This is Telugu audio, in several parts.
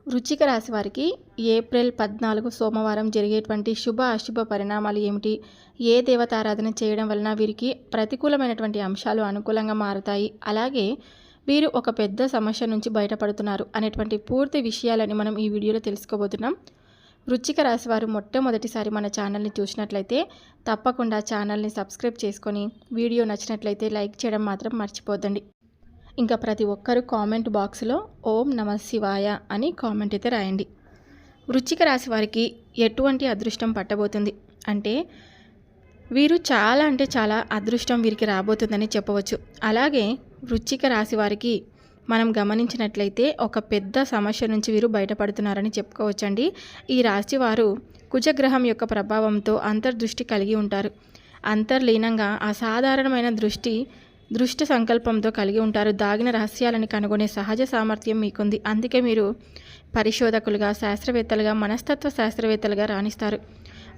వృశ్చిక రాశి వారికి ఏప్రిల్ 14 సోమవారం జరిగేటువంటి శుభ అశుభ పరిణామాలు ఏమిటి? ఏ దేవతారాధన చేయడం వలన వీరికి ప్రతికూలమైనటువంటి అంశాలు అనుకూలంగా మారుతాయి? అలాగే వీరు ఒక పెద్ద సమస్య నుంచి బయటపడుతున్నారు అనేటువంటి పూర్తి విషయాలని మనం ఈ వీడియోలో తెలుసుకోబోతున్నాం. వృశ్చిక రాశి వారు మొట్టమొదటిసారి మన ఛానల్ని చూసినట్లయితే తప్పకుండా ఛానల్ని సబ్స్క్రైబ్ చేసుకొని వీడియో నచ్చినట్లయితే లైక్ చేయడం మాత్రం మర్చిపోద్దండి. ఇంకా ప్రతి ఒక్కరూ కామెంట్ బాక్స్లో ఓం నమ శివాయ అని కామెంట్ అయితే రాయండి. వృశ్చిక రాశి వారికి ఎటువంటి అదృష్టం పట్టబోతుంది అంటే వీరు చాలా అదృష్టం వీరికి రాబోతుందని చెప్పవచ్చు. అలాగే వృశ్చిక రాశి వారికి మనం గమనించినట్లయితే ఒక పెద్ద సమస్య నుంచి వీరు బయటపడుతున్నారని చెప్పుకోవచ్చండి. ఈ రాశి వారు కుజగ్రహం యొక్క ప్రభావంతో అంతర్దృష్టి కలిగి ఉంటారు. అంతర్లీనంగా అసాధారణమైన దృష్టి సంకల్పంతో కలిగి ఉంటారు. దాగిన రహస్యాలను కనుగొనే సహజ సామర్థ్యం మీకుంది. అందుకే మీరు పరిశోధకులుగా, శాస్త్రవేత్తలుగా, మనస్తత్వ శాస్త్రవేత్తలుగా రాణిస్తారు.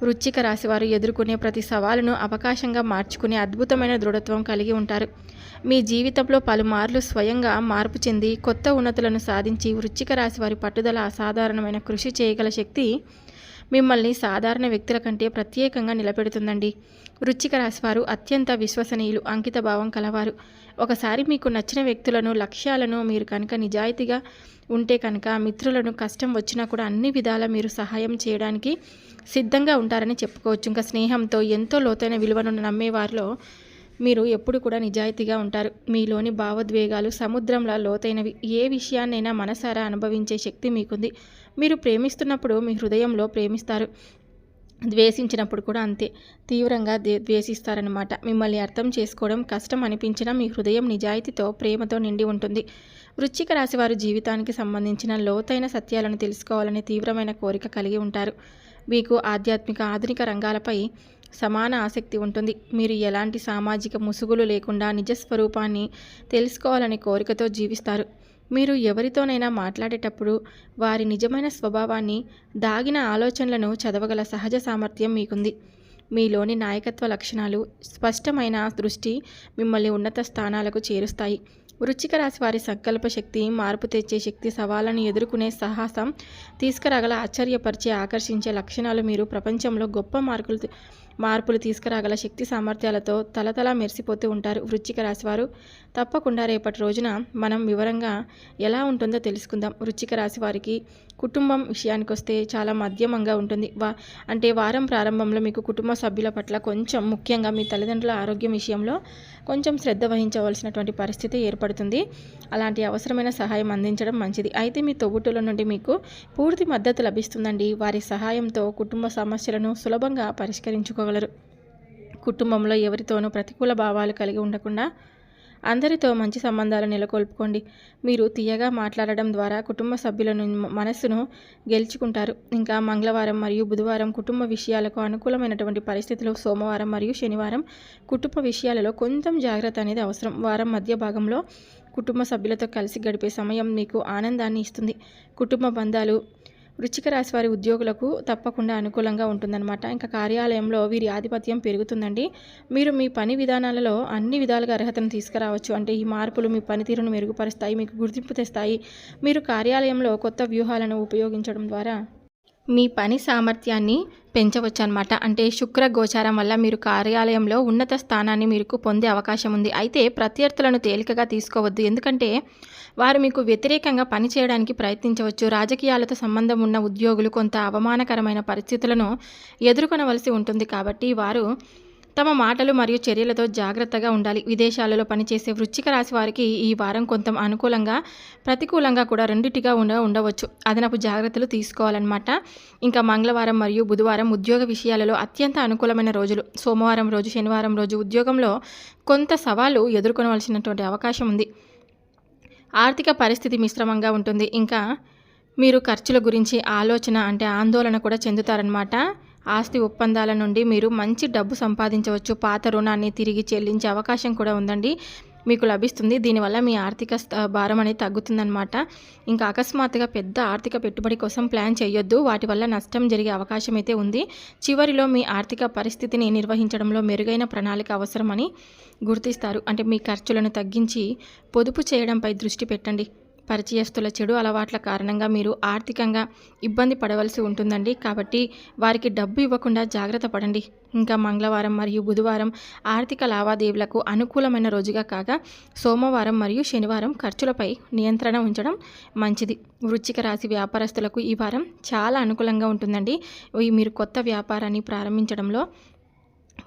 వృశ్చిక రాశి వారు ఎదుర్కొనే ప్రతి సవాలును అవకాశంగా మార్చుకునే అద్భుతమైన దృఢత్వం కలిగి ఉంటారు. మీ జీవితంలో పలుమార్లు స్వయంగా మార్పు చెంది కొత్త ఉన్నతులను సాధించి వృశ్చిక రాశి వారి పట్టుదల, అసాధారణమైన కృషి చేయగల శక్తి మిమ్మల్ని సాధారణ వ్యక్తుల కంటే ప్రత్యేకంగా నిలబెడుతుందండి. వృశ్చిక రాశివారు అత్యంత విశ్వసనీయులు, అంకిత భావం కలవారు. ఒకసారి మీకు నచ్చిన వ్యక్తులను, లక్ష్యాలను మీరు కనుక నిజాయితీగా ఉంటే కనుక మిత్రులను కష్టం వచ్చినా కూడా అన్ని విధాలా మీరు సహాయం చేయడానికి సిద్ధంగా ఉంటారని చెప్పుకోవచ్చు. ఇంకా స్నేహంతో ఎంతో లోతైన విలువను నమ్మేవారిలో మీరు ఎప్పుడు కూడా నిజాయితీగా ఉంటారు. మీలోని భావోద్వేగాలు సముద్రంలా లోతైనవి. ఏ విషయాన్నైనా మనసారా అనుభవించే శక్తి మీకుంది. మీరు ప్రేమిస్తున్నప్పుడు మీ హృదయంలో ప్రేమిస్తారు, ద్వేషించినప్పుడు కూడా అంతే తీవ్రంగా ద్వేషిస్తారనమాట. మిమ్మల్ని అర్థం చేసుకోవడం కష్టం అనిపించినా మీ హృదయం నిజాయితీతో, ప్రేమతో నిండి ఉంటుంది. వృశ్చిక రాశి వారు జీవితానికి సంబంధించిన లోతైన సత్యాలను తెలుసుకోవాలనే తీవ్రమైన కోరిక కలిగి ఉంటారు. మీకు ఆధ్యాత్మిక, ఆధునిక రంగాలపై సమాన ఆసక్తి ఉంటుంది. మీరు ఎలాంటి సామాజిక ముసుగులు లేకుండా నిజస్వరూపాన్ని తెలుసుకోవాలనే కోరికతో జీవిస్తారు. మీరు ఎవరితోనైనా మాట్లాడేటప్పుడు వారి నిజమైన స్వభావాన్ని, దాగిన ఆలోచనలను చదవగల సహజ సామర్థ్యం మీకుంది. మీలోని నాయకత్వ లక్షణాలు, స్పష్టమైన దృష్టి మిమ్మల్ని ఉన్నత స్థానాలకు చేరుస్తాయి. వృశ్చిక రాశి వారి సంకల్ప శక్తి, మార్పు తెచ్చే శక్తి, సవాళ్ళను ఎదుర్కొనే సాహసం, తీసుకురాగల ఆశ్చర్యపరిచే, ఆకర్షించే లక్షణాలు మీరు ప్రపంచంలో గొప్ప మార్పులు తీసుకురాగల శక్తి సామర్థ్యాలతో తలతలా మెరిసిపోతూ ఉంటారు. వృశ్చిక రాశివారు తప్పకుండా రేపటి రోజున మనం వివరంగా ఎలా ఉంటుందో తెలుసుకుందాం. వృశ్చిక రాశి వారికి కుటుంబం విషయానికి వస్తే చాలా మధ్యమంగా ఉంటుంది. అంటే వారం ప్రారంభంలో మీకు కుటుంబ సభ్యుల పట్ల కొంచెం, ముఖ్యంగా మీ తల్లిదండ్రుల ఆరోగ్యం విషయంలో కొంచెం శ్రద్ధ వహించవలసినటువంటి పరిస్థితి ఏర్పడుతుంది. అలాంటి అవసరమైన సహాయం అందించడం మంచిది. అయితే మీ తోబుట్టుల నుండి మీకు పూర్తి మద్దతు లభిస్తుందండి. వారి సహాయంతో కుటుంబ సమస్యలను సులభంగా పరిష్కరించుకోగలరు. కుటుంబంలో ఎవరితోనూ ప్రతికూల భావాలు కలిగి ఉండకుండా అందరితో మంచి సంబంధాలు నెలకొల్పుకోండి. మీరు తీయగా మాట్లాడడం ద్వారా కుటుంబ సభ్యులను మనస్సును గెలుచుకుంటారు. ఇంకా మంగళవారం మరియు బుధవారం కుటుంబ విషయాలకు అనుకూలమైనటువంటి పరిస్థితులు. సోమవారం మరియు శనివారం కుటుంబ విషయాలలో కొంచెం జాగ్రత్త అనేది అవసరం. వారం మధ్య భాగంలో కుటుంబ సభ్యులతో కలిసి గడిపే సమయం మీకు ఆనందాన్ని ఇస్తుంది. కుటుంబ బంధాలు వృశ్చిక రాశి వారి ఉద్యోగులకు తప్పకుండా అనుకూలంగా ఉంటుందన్నమాట. ఇంకా కార్యాలయంలో వీరి ఆధిపత్యం పెరుగుతుందండి. మీరు మీ పని విధానాలలో అన్ని విధాలుగా అర్హతను తీసుకురావచ్చు. అంటే ఈ మార్పులు మీ పనితీరును మెరుగుపరుస్తాయి, మీకు గుర్తింపు తెస్తాయి. మీరు కార్యాలయంలో కొత్త వ్యూహాలను ఉపయోగించడం ద్వారా మీ పని సామర్థ్యాన్ని పెంచవచ్చు అనమాట. అంటే శుక్ర గోచారం వల్ల మీరు కార్యాలయంలో ఉన్నత స్థానాన్ని మీకు పొందే అవకాశం ఉంది. అయితే ప్రత్యర్థులను తేలికగా తీసుకోవద్దు, ఎందుకంటే వారు మీకు వ్యతిరేకంగా పనిచేయడానికి ప్రయత్నించవచ్చు. రాజకీయాలతో సంబంధం ఉన్న ఉద్యోగులు కొంత అవమానకరమైన పరిస్థితులను ఎదుర్కొనవలసి ఉంటుంది. కాబట్టి వారు తమ మాటలు మరియు చర్యలతో జాగ్రత్తగా ఉండాలి. విదేశాలలో పనిచేసే వృశ్చిక రాశి వారికి ఈ వారం కొంత అనుకూలంగా, ప్రతికూలంగా కూడా రెండింటిగా ఉండవచ్చు. అదనపు జాగ్రత్తలు తీసుకోవాలన్నమాట. ఇంకా మంగళవారం మరియు బుధవారం ఉద్యోగ విషయాలలో అత్యంత అనుకూలమైన రోజులు. సోమవారం రోజు, శనివారం రోజు ఉద్యోగంలో కొంత సవాలు ఎదుర్కొనవలసినటువంటి అవకాశం ఉంది. ఆర్థిక పరిస్థితి మిశ్రమంగా ఉంటుంది. ఇంకా మీరు ఖర్చుల గురించి ఆందోళన కూడా చెందుతారనమాట. ఆస్తి ఒప్పందాల నుండి మీరు మంచి డబ్బు సంపాదించవచ్చు. పాత రుణాన్ని తిరిగి చెల్లించే అవకాశం కూడా ఉందండి, మీకు లభిస్తుంది. దీనివల్ల మీ ఆర్థిక భారం అనేది తగ్గుతుందన్నమాట. ఇంకా అకస్మాత్తుగా పెద్ద ఆర్థిక పెట్టుబడి కోసం ప్లాన్ చేయొద్దు, వాటి వల్ల నష్టం జరిగే అవకాశం అయితే ఉంది. చివరిలో మీ ఆర్థిక పరిస్థితిని నిర్వహించడంలో మెరుగైన ప్రణాళిక అవసరమని గుర్తిస్తారు. అంటే మీ ఖర్చులను తగ్గించి పొదుపు చేయడంపై దృష్టి పెట్టండి. పరిచయస్తుల చెడు అలవాట్ల కారణంగా మీరు ఆర్థికంగా ఇబ్బంది పడవలసి ఉంటుందండి. కాబట్టి వారికి డబ్బు ఇవ్వకుండా జాగ్రత్త పడండి. ఇంకా మంగళవారం మరియు బుధవారం ఆర్థిక లావాదేవీలకు అనుకూలమైన రోజుగా కాగా సోమవారం మరియు శనివారం ఖర్చులపై నియంత్రణ ఉంచడం మంచిది. వృశ్చిక రాశి వ్యాపారస్తులకు ఈ వారం చాలా అనుకూలంగా ఉంటుందండి. మీరు కొత్త వ్యాపారాన్ని ప్రారంభించడంలో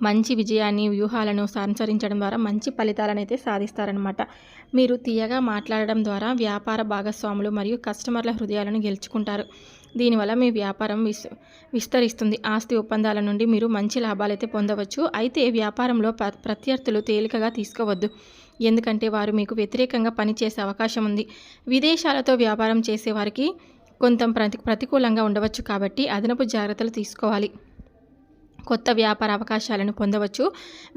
మంచి విజయాన్ని, వ్యూహాలను అనుసరించడం ద్వారా మంచి ఫలితాలను అయితే సాధిస్తారనమాట. మీరు తీయగా మాట్లాడడం ద్వారా వ్యాపార భాగస్వాములు మరియు కస్టమర్ల హృదయాలను గెలుచుకుంటారు. దీనివల్ల మీ వ్యాపారం విస్తరిస్తుంది. ఆస్తి ఒప్పందాల నుండి మీరు మంచి లాభాలైతే పొందవచ్చు. అయితే వ్యాపారంలో ప్రత్యర్థులు తేలికగా తీసుకోవద్దు, ఎందుకంటే వారు మీకు వ్యతిరేకంగా పనిచేసే అవకాశం ఉంది. విదేశాలతో వ్యాపారం చేసేవారికి కొంత ప్రతికూలంగా ఉండవచ్చు, కాబట్టి అదనపు జాగ్రత్తలు తీసుకోవాలి. కొత్త వ్యాపార అవకాశాలను పొందవచ్చు.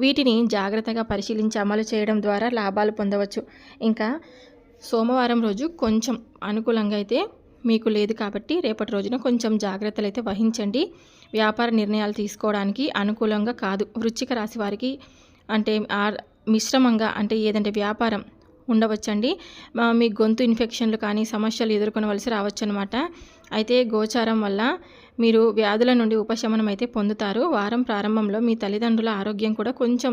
వీటిని జాగ్రత్తగా పరిశీలించి అమలు చేయడం ద్వారా లాభాలు పొందవచ్చు. ఇంకా సోమవారం రోజు కొంచెం అనుకూలంగా అయితే మీకు లేదు, కాబట్టి రేపటి రోజున కొంచెం జాగ్రత్తలు అయితే వహించండి. వ్యాపార నిర్ణయాలు తీసుకోవడానికి అనుకూలంగా కాదు. వృశ్చిక రాశి వారికి అంటే మిశ్రమంగా అంటే ఏదంటే వ్యాపారం ఉండవచ్చండి. మీ గొంతు ఇన్ఫెక్షన్లు కానీ సమస్యలు ఎదుర్కొనవలసి రావచ్చు అనమాట. అయితే గోచారం వల్ల మీరు వ్యాధుల నుండి ఉపశమనం అయితే పొందుతారు. వారం ప్రారంభంలో మీ తల్లిదండ్రుల ఆరోగ్యం కూడా కొంచెం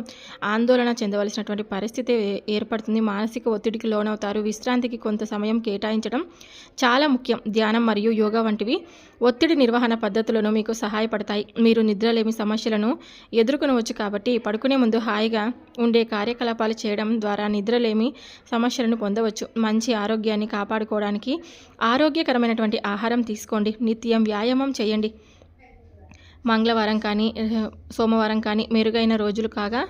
ఆందోళన చెందవలసినటువంటి పరిస్థితి ఏర్పడుతుంది. మానసిక ఒత్తిడికి లోనవుతారు. విశ్రాంతికి కొంత సమయం కేటాయించడం చాలా ముఖ్యం. ధ్యానం మరియు యోగా వంటివి ఒత్తిడి నిర్వహణ పద్ధతులను మీకు సహాయపడతాయి. మీరు నిద్రలేమి సమస్యలను ఎదుర్కొనవచ్చు, కాబట్టి పడుకునే ముందు హాయిగా ఉండే కార్యకలాపాలు చేయడం ద్వారా నిద్రలేమి సమస్యలను పొందవచ్చు. మంచి ఆరోగ్యాన్ని కాపాడుకోవడానికి ఆరోగ్యకరమైనటువంటి ఆహారం తీసుకోండి. నిత్యం వ్యాయామం చేయండి. మంగళవారం కానీ సోమవారం కానీ మెరుగైన రోజులు కాగా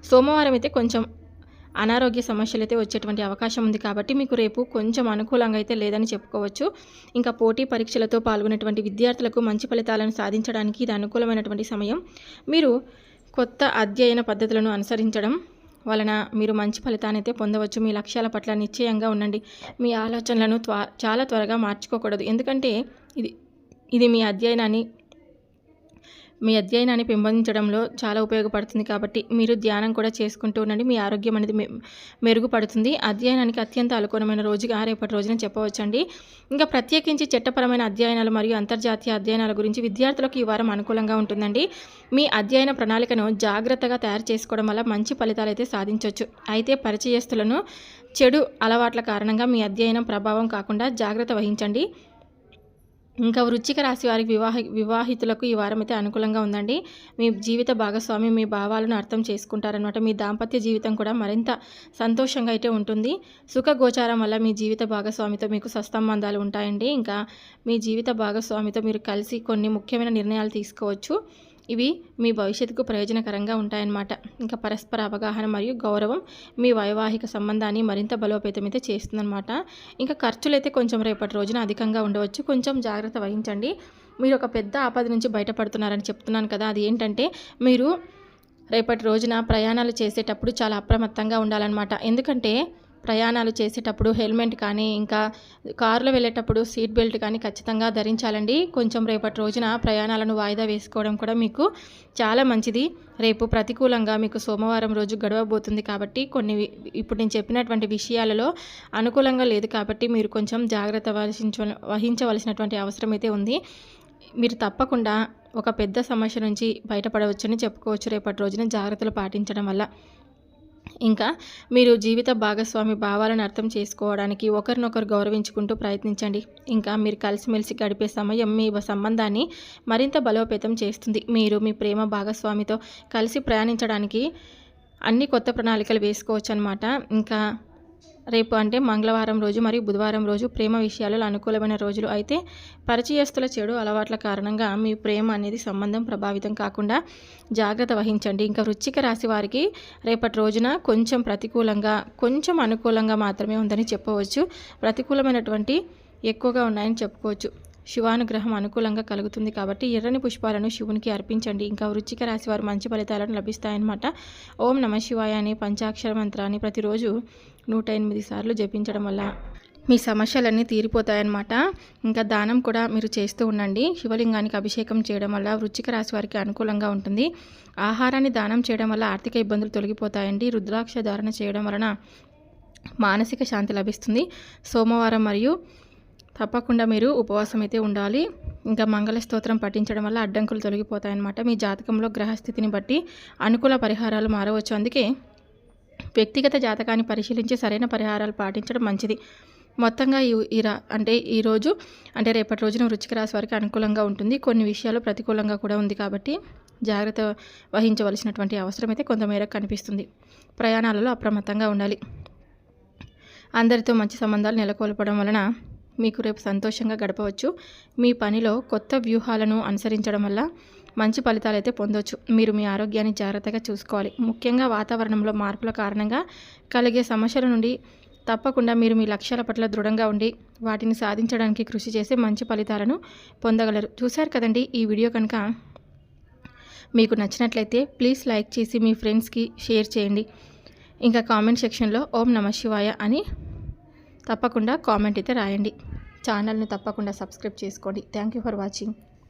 సోమవారం అయితే కొంచెం అనారోగ్య సమస్యలు అయితే వచ్చేటువంటి అవకాశం ఉంది, కాబట్టి మీకు రేపు కొంచెం అనుకూలంగా అయితే లేదని చెప్పుకోవచ్చు. ఇంకా పోటీ పరీక్షలతో పాల్గొనేటువంటి విద్యార్థులకు మంచి ఫలితాలను సాధించడానికి ఇది అనుకూలమైనటువంటి సమయం. మీరు కొత్త అధ్యయన పద్ధతులను అనుసరించడం వలన మీరు మంచి ఫలితాన్ని అయితే పొందవచ్చు. మీ లక్ష్యాల పట్ల నిశ్చయంగా ఉండండి. మీ ఆలోచనలను చాలా త్వరగా మార్చుకోకూడదు, ఎందుకంటే ఇది మీ అధ్యయనాన్ని పెంపొందించడంలో చాలా ఉపయోగపడుతుంది. కాబట్టి మీరు ధ్యానం కూడా చేసుకుంటూ ఉండండి. మీ ఆరోగ్యం అనేది మెరుగుపడుతుంది. అధ్యయనానికి అత్యంత అనుకూలమైన రోజుగా రేపటి రోజున చెప్పవచ్చండి. ఇంకా ప్రత్యేకించి చట్టపరమైన అధ్యయనాలు మరియు అంతర్జాతీయ అధ్యయనాల గురించి విద్యార్థులకు ఈ వారం అనుకూలంగా ఉంటుందండి. మీ అధ్యయన ప్రణాళికను జాగ్రత్తగా తయారు చేసుకోవడం వల్ల మంచి ఫలితాలు అయితే సాధించవచ్చు. అయితే పరిచయస్తులను చెడు అలవాట్ల కారణంగా మీ అధ్యయనం ప్రభావం కాకుండా జాగ్రత్త వహించండి. ఇంకా వృశ్చిక రాశి వారికి వివాహితులకు ఈ వారం అయితే అనుకూలంగా ఉందండి. మీ జీవిత భాగస్వామి మీ భావాలను అర్థం చేసుకుంటారనమాట. మీ దాంపత్య జీవితం కూడా మరింత సంతోషంగా అయితే ఉంటుంది. సుఖ గోచారం వల్ల మీ జీవిత భాగస్వామితో మీకు సత్సంబంధాలు ఉంటాయండి. ఇంకా మీ జీవిత భాగస్వామితో మీరు కలిసి కొన్ని ముఖ్యమైన నిర్ణయాలు తీసుకోవచ్చు. ఇవి మీ భవిష్యత్తుకు ప్రయోజనకరంగా ఉంటాయన్నమాట. ఇంకా పరస్పర అవగాహన మరియు గౌరవం మీ వైవాహిక సంబంధాన్ని మరింత బలోపేతం అయితే చేస్తుందన్నమాట. ఇంకా ఖర్చులు అయితే కొంచెం రేపటి రోజున అధికంగా ఉండవచ్చు, కొంచెం జాగ్రత్త వహించండి. మీరు ఒక పెద్ద ఆపద నుంచి బయటపడుతున్నారని చెప్తున్నాను కదా, అది ఏంటంటే మీరు రేపటి రోజున ప్రయాణాలు చేసేటప్పుడు చాలా అప్రమత్తంగా ఉండాలన్నమాట. ఎందుకంటే ప్రయాణాలు చేసేటప్పుడు హెల్మెట్ కానీ ఇంకా కారులో వెళ్ళేటప్పుడు సీట్ బెల్ట్ కానీ ఖచ్చితంగా ధరించాలండి. కొంచెం రేపటి రోజున ప్రయాణాలను వాయిదా వేసుకోవడం కూడా మీకు చాలా మంచిది. రేపు ప్రతికూలంగా మీకు సోమవారం రోజు గడవబోతుంది, కాబట్టి ఇప్పుడు నేను చెప్పినటువంటి విషయాలలో అనుకూలంగా లేదు, కాబట్టి మీరు కొంచెం జాగ్రత్త వహించవలసినటువంటి అవసరం అయితే ఉంది. మీరు తప్పకుండా ఒక పెద్ద సమస్య నుంచి బయటపడవచ్చని చెప్పుకోవచ్చు రేపటి రోజున జాగ్రత్తలు పాటించడం వల్ల. ఇంకా మీరు జీవిత భాగస్వామి భావాలను అర్థం చేసుకోవడానికి ఒకరినొకరు గౌరవించుకుంటూ ప్రయత్నించండి. ఇంకా మీరు కలిసిమెలిసి గడిపే సమయం మీ సంబంధాన్ని మరింత బలోపేతం చేస్తుంది. మీరు మీ ప్రేమ భాగస్వామితో కలిసి ప్రయాణించడానికి అన్ని కొత్త ప్రణాళికలు వేసుకోవచ్చు అన్నమాట. ఇంకా రేపు అంటే మంగళవారం రోజు మరియు బుధవారం రోజు ప్రేమ విషయాలలో అనుకూలమైన రోజులు. అయితే పరిచయస్తుల చెడు అలవాట్ల కారణంగా మీ ప్రేమ అనేది సంబంధం ప్రభావితం కాకుండా జాగ్రత్త వహించండి. ఇంకా వృశ్చిక రాశి వారికి రేపటి రోజున కొంచెం అనుకూలంగా మాత్రమే ఉందని చెప్పవచ్చు. ప్రతికూలమైనటువంటి ఎక్కువగా ఉన్నాయని చెప్పుకోవచ్చు. శివానుగ్రహం అనుకూలంగా కలుగుతుంది, కాబట్టి ఎర్రని పుష్పాలను శివునికి అర్పించండి. ఇంకా వృశ్చిక రాశి వారు మంచి ఫలితాలను లభిస్తాయన్నమాట. ఓం నమ శివాయ అనే పంచాక్షర మంత్రాన్ని ప్రతిరోజు 108 సార్లు జపించడం వల్ల మీ సమస్యలన్నీ తీరిపోతాయన్నమాట. ఇంకా దానం కూడా మీరు చేస్తూ ఉండండి. శివలింగానికి అభిషేకం చేయడం వల్ల వృశ్చిక రాశి వారికి అనుకూలంగా ఉంటుంది. ఆహారాన్ని దానం చేయడం వల్ల ఆర్థిక ఇబ్బందులు తొలగిపోతాయండి. రుద్రాక్ష ధారణ చేయడం వలన మానసిక శాంతి లభిస్తుంది. సోమవారం మరియు తప్పకుండా మీరు ఉపవాసం అయితే ఉండాలి. ఇంకా మంగళ స్తోత్రం పఠించడం వల్ల అడ్డంకులు తొలగిపోతాయన్నమాట. మీ జాతకంలో గ్రహస్థితిని బట్టి అనుకూల పరిహారాలు మారవచ్చు. అందుకే వ్యక్తిగత జాతకాన్ని పరిశీలించి సరైన పరిహారాలు పాటించడం మంచిది. మొత్తంగా ఈరోజు అంటే రేపటి రోజున వృశ్చిక రాశి వారికి అనుకూలంగా ఉంటుంది. కొన్ని విషయాలు ప్రతికూలంగా కూడా ఉంది కాబట్టి జాగ్రత్త వహించవలసినటువంటి అవసరం అయితే కొంతమేరకు కనిపిస్తుంది. ప్రయాణాలలో అప్రమత్తంగా ఉండాలి. అందరితో మంచి సంబంధాలు నెలకొల్పడం వలన మీకు రేపు సంతోషంగా గడపవచ్చు. మీ పనిలో కొత్త వ్యూహాలను అనుసరించడం వల్ల మంచి ఫలితాలు అయితే పొందవచ్చు. మీరు మీ ఆరోగ్యాన్ని జాగ్రత్తగా చూసుకోవాలి. ముఖ్యంగా వాతావరణంలో మార్పుల కారణంగా కలిగే సమస్యల నుండి తప్పకుండా మీరు మీ లక్ష్యాల పట్ల దృఢంగా ఉండి వాటిని సాధించడానికి కృషి చేసి మంచి ఫలితాలను పొందగలరు. చూశారు కదండి. ఈ వీడియో కనుక మీకు నచ్చినట్లయితే ప్లీజ్ లైక్ చేసి మీ ఫ్రెండ్స్కి షేర్ చేయండి. ఇంకా కామెంట్ సెక్షన్లో ఓం నమః శివాయ అని తప్పకుండా కామెంట్ అయితే రాయండి. ఛానల్ని తప్పకుండా సబ్స్క్రైబ్ చేసుకోండి. Thank you for watching.